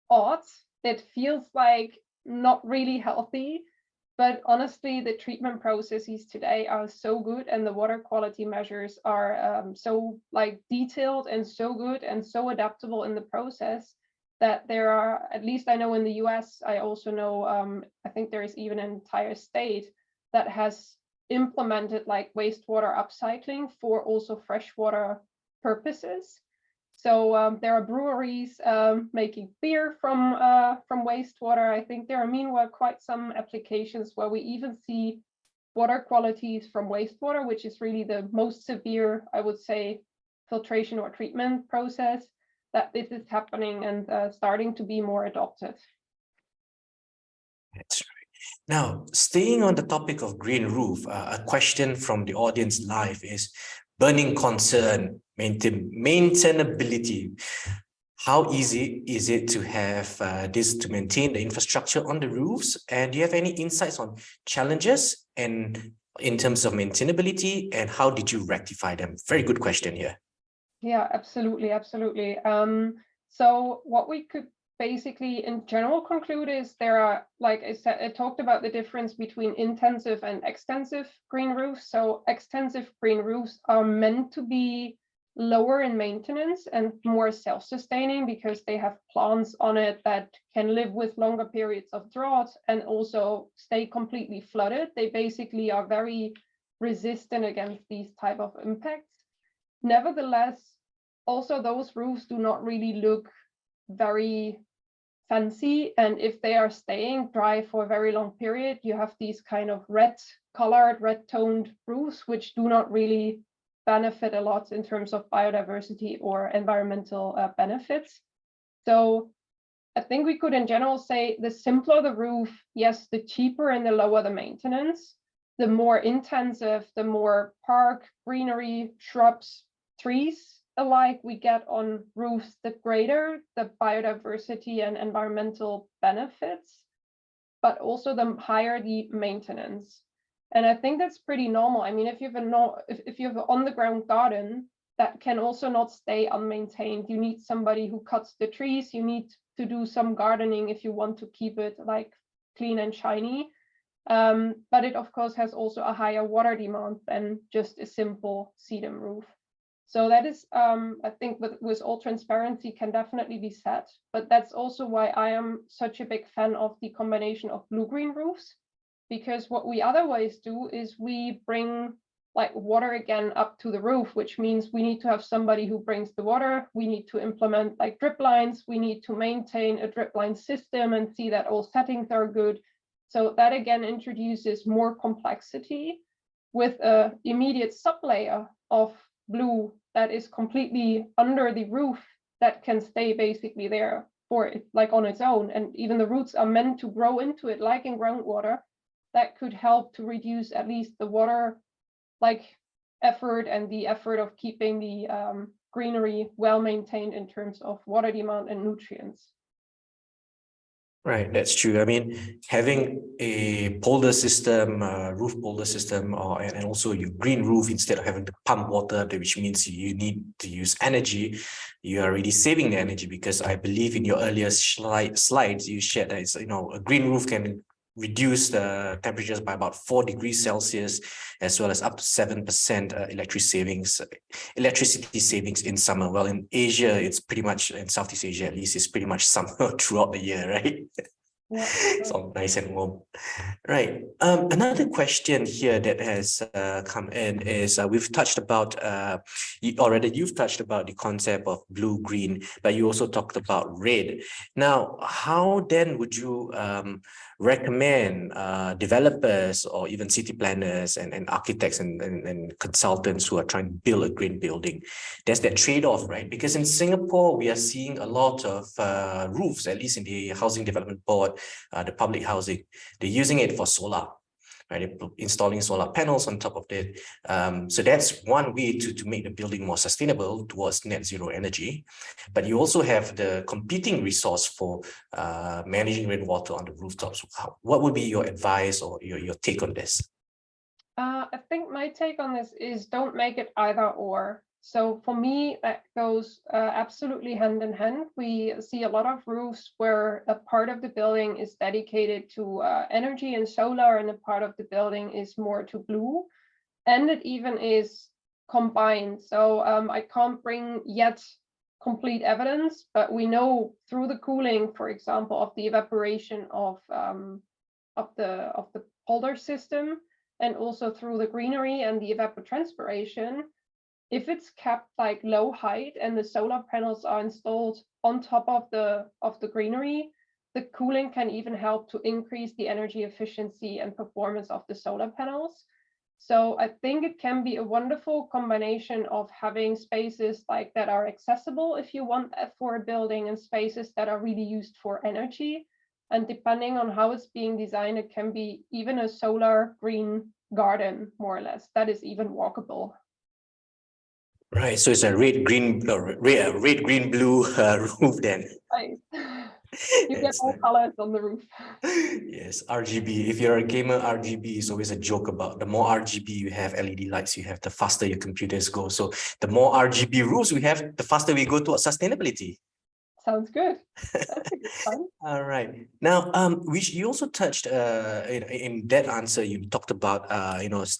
odd. It feels like not really healthy. But honestly, the treatment processes today are so good, and the water quality measures are so like detailed and so good and so adaptable in the process, that there are, at least I know in the US, I also know, I think there is even an entire state that has implemented like wastewater upcycling for also freshwater purposes. So there are breweries making beer from wastewater. I think there are meanwhile quite some applications where we even see water qualities from wastewater, which is really the most severe, I would say, filtration or treatment process, that this is happening and starting to be more adopted. That's right. Now, staying on the topic of green roof, a question from the audience live is burning concern, maintainability. How easy is it to have this to maintain the infrastructure on the roofs? And do you have any insights on challenges and in terms of maintainability, and how did you rectify them? Very good question here. Yeah, absolutely, absolutely. So what we could basically in general conclude is there are, like I said, I talked about the difference between intensive and extensive green roofs. So extensive green roofs are meant to be lower in maintenance and more self-sustaining, because they have plants on it that can live with longer periods of drought and also stay completely flooded. They basically are very resistant against these type of impacts. Nevertheless, also those roofs do not really look very fancy, and if they are staying dry for a very long period, you have these kind of red-colored, red-toned roofs, which do not really benefit a lot in terms of biodiversity or environmental benefits. So I think we could in general say the simpler the roof, yes, the cheaper and the lower the maintenance. The more intensive, the more park, greenery, shrubs, trees alike we get on roofs, the greater the biodiversity and environmental benefits, but also the higher the maintenance. And I think that's pretty normal. I mean, if you have if you have an on-the-ground garden, that can also not stay unmaintained. You need somebody who cuts the trees. You need to do some gardening if you want to keep it like clean and shiny. But it of course has also a higher water demand than just a simple sedum roof. So that is, I think with all transparency can definitely be said, but that's also why I am such a big fan of the combination of blue-green roofs, because what we otherwise do is we bring like water again up to the roof, which means we need to have somebody who brings the water. We need to implement like drip lines. We need to maintain a drip line system and see that all settings are good. So that again introduces more complexity with an immediate sublayer of blue that is completely under the roof that can stay basically there for it, like on its own. And even the roots are meant to grow into it, like in groundwater. That could help to reduce at least the water like effort and the effort of keeping the greenery well maintained in terms of water demand and nutrients. Right, that's true. I mean, having a polder system, roof polder system, and also your green roof instead of having to pump water, which means you need to use energy, you are already saving the energy, because I believe in your earlier slides you shared that a green roof can reduce the temperatures by about 4 degrees Celsius, as well as up to 7% electricity savings in summer. Well, in Asia, it's pretty much, in Southeast Asia at least, it's pretty much summer throughout the year, right? Yeah. It's all nice and warm. Right. Another question here that has come in is we've touched about you've touched about the concept of blue green, but you also talked about red. Now, how then would you recommend developers or even city planners and architects and consultants who are trying to build a green building? There's that trade-off, right? Because in Singapore, we are seeing a lot of roofs, at least in the Housing Development Board, the public housing, they're using it for solar, right? They're installing solar panels on top of it. So that's one way to make the building more sustainable towards net zero energy. But you also have the competing resource for managing rainwater on the rooftops. What would be your advice or your take on this? I think my take on this is don't make it either or. So for me, that goes absolutely hand in hand. We see a lot of roofs where a part of the building is dedicated to energy and solar, and a part of the building is more to blue. And it even is combined. So I can't bring yet complete evidence, but we know through the cooling, for example, of the evaporation of the polder system, and also through the greenery and the evapotranspiration, if it's kept like low height and the solar panels are installed on top of the greenery, the cooling can even help to increase the energy efficiency and performance of the solar panels. So I think it can be a wonderful combination of having spaces like that are accessible if you want that for a building, and spaces that are really used for energy. And depending on how it's being designed, it can be even a solar green garden, more or less, that is even walkable. Right, so it's a red, green, blue roof then. Right. You get all colors on the roof. Yes, RGB. If you're a gamer, RGB is always a joke about the more RGB you have, LED lights you have, the faster your computers go. So the more RGB roofs we have, the faster we go towards sustainability. Sounds good. That's a good fun. All right. Now, which you also touched in that answer, you talked about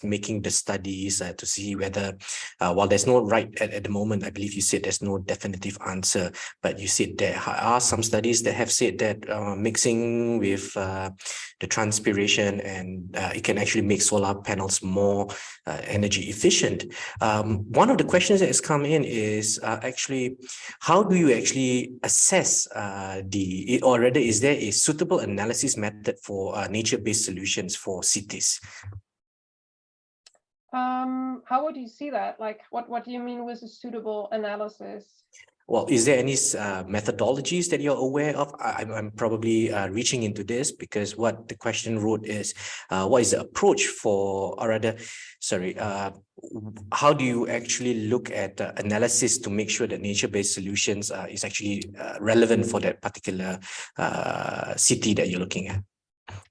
making the studies to see whether, while there's no right at the moment, I believe you said there's no definitive answer, but you said there are some studies that have said that mixing with the transpiration and it can actually make solar panels more energy efficient. One of the questions that has come in is actually, how do you actually assess is there a suitable analysis method for nature-based solutions for cities? How would you see that? Like, what do you mean with a suitable analysis? Well, is there any methodologies that you're aware of? I'm probably reaching into this because what the question wrote is, what is the approach for, or rather, sorry, how do you actually look at analysis to make sure that nature-based solutions is actually relevant for that particular city that you're looking at?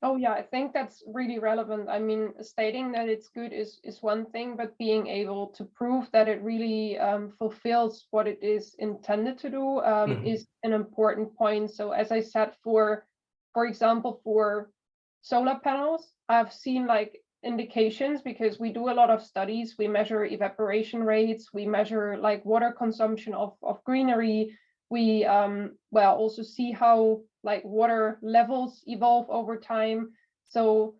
Oh yeah, I think that's really relevant. I mean, stating that it's good is one thing, but being able to prove that it really fulfills what it is intended to do is an important point. So as I said, for example, for solar panels, I've seen like indications, because we do a lot of studies. We measure evaporation rates, we measure like water consumption of greenery. We also see how like water levels evolve over time. So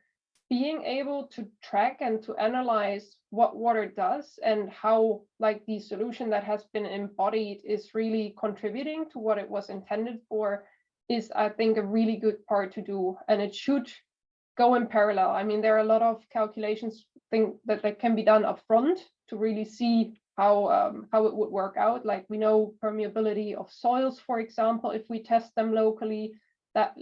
being able to track and to analyze what water does and how like the solution that has been embodied is really contributing to what it was intended for is, I think, a really good part to do. And it should go in parallel. I mean, there are a lot of calculations that can be done up front to really see how it would work out. Like we know permeability of soils, for example, if we test them locally, that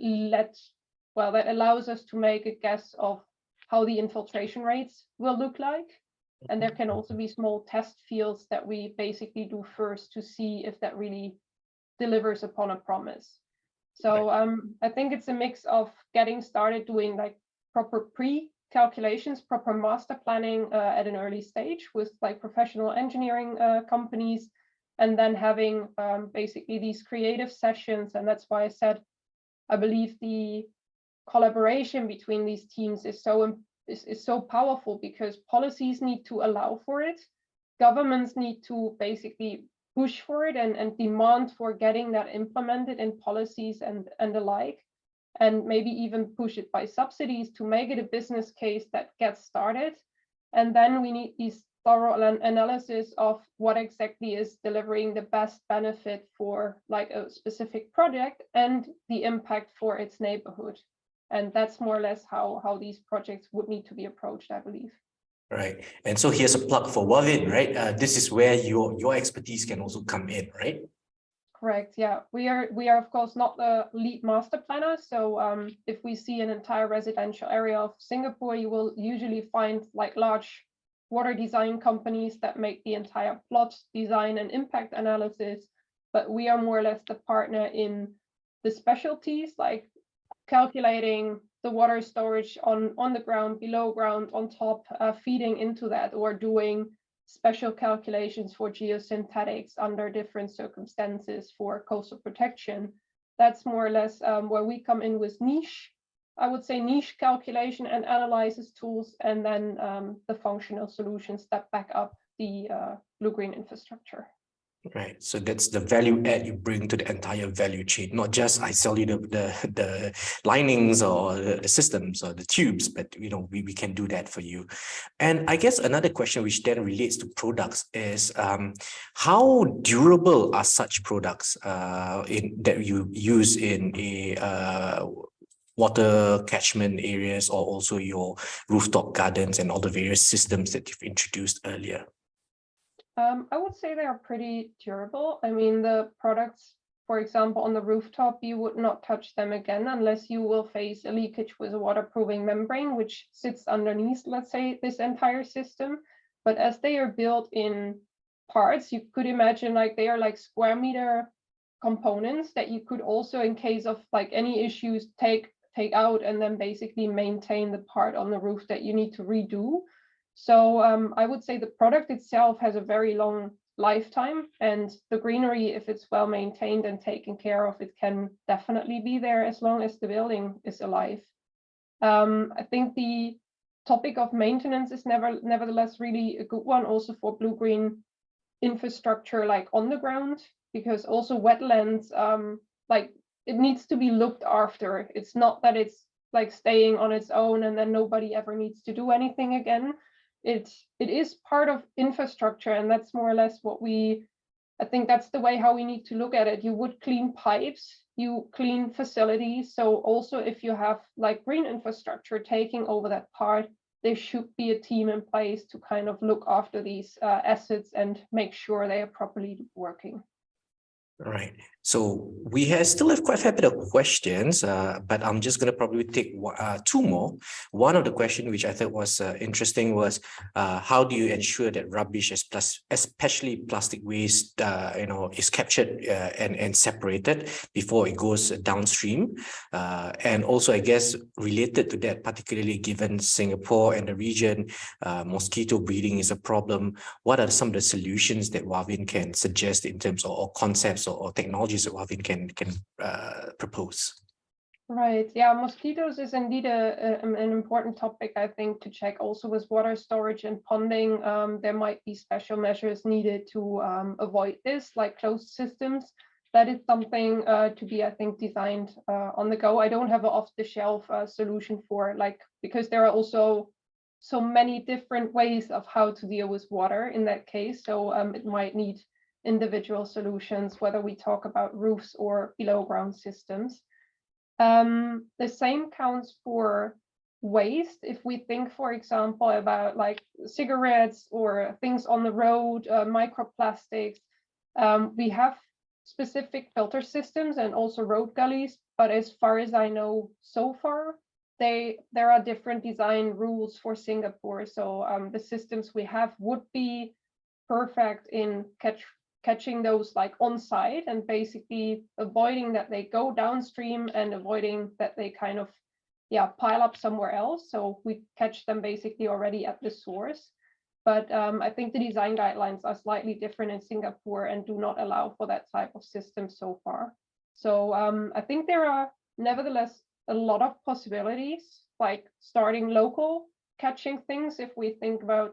allows us to make a guess of how the infiltration rates will look like. And there can also be small test fields that we basically do first to see if that really delivers upon a promise. So I think it's a mix of getting started doing like proper pre-calculations, proper master planning at an early stage with like professional engineering companies, and then having basically these creative sessions. And that's why I said, I believe the collaboration between these teams is so powerful, because policies need to allow for it. Governments need to basically push for it and demand for getting that implemented in policies and the like, and maybe even push it by subsidies to make it a business case that gets started. And then we need these thorough analysis of what exactly is delivering the best benefit for like a specific project and the impact for its neighborhood. And that's more or less how these projects would need to be approached, I believe. Right. And so here's a plug for Wavin, right? This is where your expertise can also come in, right? Correct. Yeah, we are of course not the lead master planner. So if we see an entire residential area of Singapore, you will usually find like large water design companies that make the entire plot design and impact analysis. But we are more or less the partner in the specialties, like calculating the water storage on the ground, below ground, on top, feeding into that, or doing special calculations for geosynthetics under different circumstances for coastal protection. That's more or less where we come in with niche, I would say niche calculation and analysis tools, and then the functional solutions that back up the blue-green infrastructure. Right. So that's the value add you bring to the entire value chain, not just I sell you the linings or the systems or the tubes, but we can do that for you. And I guess another question which then relates to products is how durable are such products that you use in a water catchment areas, or also your rooftop gardens and all the various systems that you've introduced earlier? I would say they are pretty durable. I mean, the products, for example, on the rooftop, you would not touch them again unless you will face a leakage with a waterproofing membrane, which sits underneath, let's say, this entire system. But as they are built in parts, you could imagine like they are like square meter components that you could also, in case of like any issues, take out and then basically maintain the part on the roof that you need to redo. So I would say the product itself has a very long lifetime, and the greenery, if it's well maintained and taken care of, it can definitely be there as long as the building is alive. I think the topic of maintenance is nevertheless really a good one also for blue-green infrastructure, like on the ground, because also wetlands, like it needs to be looked after. It's not that it's like staying on its own and then nobody ever needs to do anything again. It is part of infrastructure, and that's more or less what I think that's the way how we need to look at it. You would clean pipes, you clean facilities. So also if you have like green infrastructure taking over that part, there should be a team in place to kind of look after these assets and make sure they are properly working. Right. So we still have quite a fair bit of questions, but I'm just going to probably take two more. One of the questions which I thought was interesting was how do you ensure that rubbish, especially plastic waste, is captured and separated before it goes downstream? And also, I guess, related to that, particularly given Singapore and the region, mosquito breeding is a problem. What are some of the solutions that Wavin can suggest in terms of or concepts or technologies that Wavin can propose? Right. Yeah, mosquitoes is indeed an important topic, I think, to check also with water storage and ponding. There might be special measures needed to avoid this, like closed systems. That is something to be, I think, designed on the go. I don't have an off-the-shelf solution for because there are also so many different ways of how to deal with water in that case. So it might need individual solutions, whether we talk about roofs or below ground systems. The same counts for waste. If we think, for example, about like cigarettes or things on the road, microplastics, we have specific filter systems and also road gullies, but as far as I know so far, there are different design rules for Singapore. So the systems we have would be perfect in catching those like on site and basically avoiding that they go downstream and avoiding that they kind of pile up somewhere else. So we catch them basically already at the source. But I think the design guidelines are slightly different in Singapore and do not allow for that type of system so far. So I think there are nevertheless a lot of possibilities, like starting local catching things. If we think about,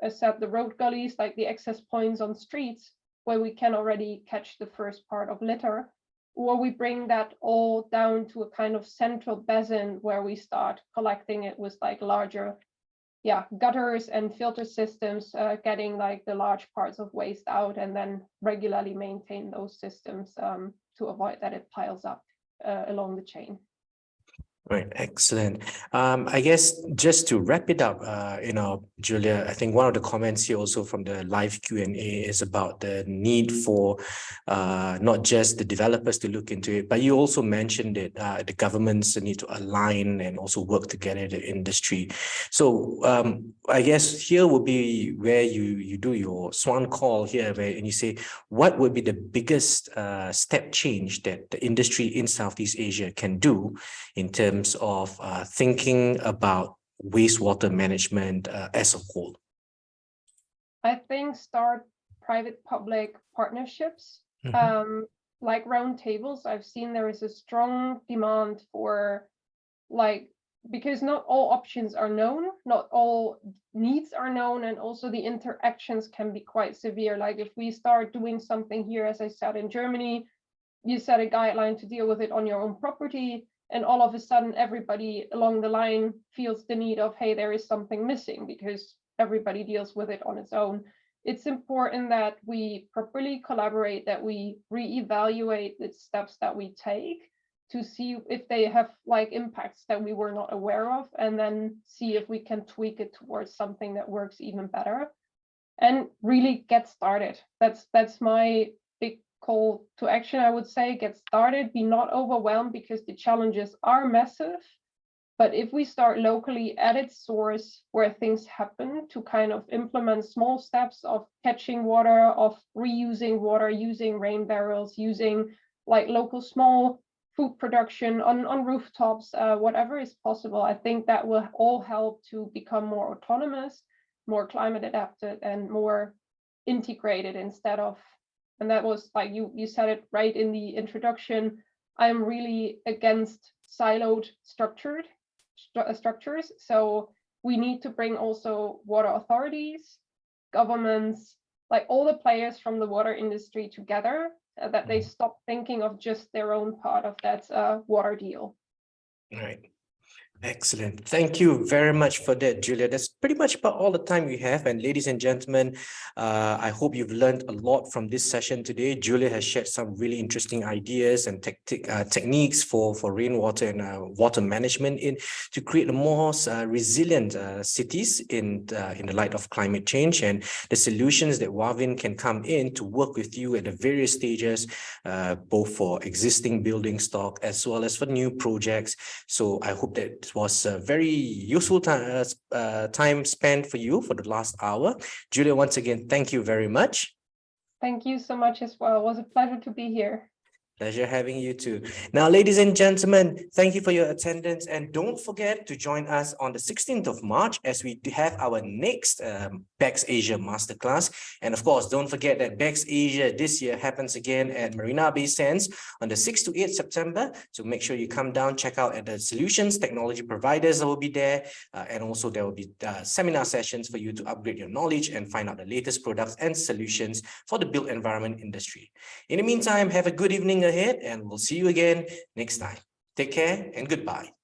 as I said, the road gullies, like the access points on streets, where we can already catch the first part of litter, or we bring that all down to a kind of central basin where we start collecting it with like larger gutters and filter systems, getting like the large parts of waste out, and then regularly maintain those systems to avoid that it piles up along the chain. Right, excellent. I guess just to wrap it up, Julia, I think one of the comments here also from the live Q&A is about the need for not just the developers to look into it, but you also mentioned that the governments need to align and also work together in the industry. So I guess here would be where you do your swan call here, and you say, what would be the biggest step change that the industry in Southeast Asia can do in terms of thinking about wastewater management as a whole? I think start private-public partnerships, like round tables. I've seen there is a strong demand for, like, because not all options are known, not all needs are known, and also the interactions can be quite severe. Like if we start doing something here, as I said, in Germany, you set a guideline to deal with it on your own property, and all of a sudden everybody along the line feels the need of, hey, there is something missing because everybody deals with it on its own. It's important that we properly collaborate, that we reevaluate the steps that we take to see if they have like impacts that we were not aware of, and then see if we can tweak it towards something that works even better, and really get started. That's my big call to action, I would say. Get started, be not overwhelmed, because the challenges are massive. But if we start locally at its source where things happen, to kind of implement small steps of catching water, of reusing water, using rain barrels, using like local small food production on rooftops, whatever is possible, I think that will all help to become more autonomous, more climate adapted, and more integrated instead of, and that was like you said it right in the introduction, I'm really against siloed structures. So we need to bring also water authorities, governments, like all the players from the water industry together, that they stop thinking of just their own part of that water deal. Right. Excellent. Thank you very much for that, Julia. That's pretty much about all the time we have. And ladies and gentlemen, I hope you've learned a lot from this session today. Julia has shared some really interesting ideas and techniques for rainwater and water management to create a more resilient cities in the light of climate change, and the solutions that Wavin can come in to work with you at the various stages, both for existing building stock as well as for new projects. So I hope that it was a very useful time spent for you for the last hour. Julia, once again, thank you very much. Thank you so much as well. It was a pleasure to be here. Pleasure having you too. Now, ladies and gentlemen, thank you for your attendance, and don't forget to join us on the 16th of March as we have our next BEX Asia Masterclass. And of course, don't forget that BEX Asia this year happens again at Marina Bay Sands on the 6th to 8th September. So make sure you come down, check out at the solutions, technology providers that will be there. And also there will be seminar sessions for you to upgrade your knowledge and find out the latest products and solutions for the built environment industry. In the meantime, have a good evening ahead, and we'll see you again next time. Take care and goodbye.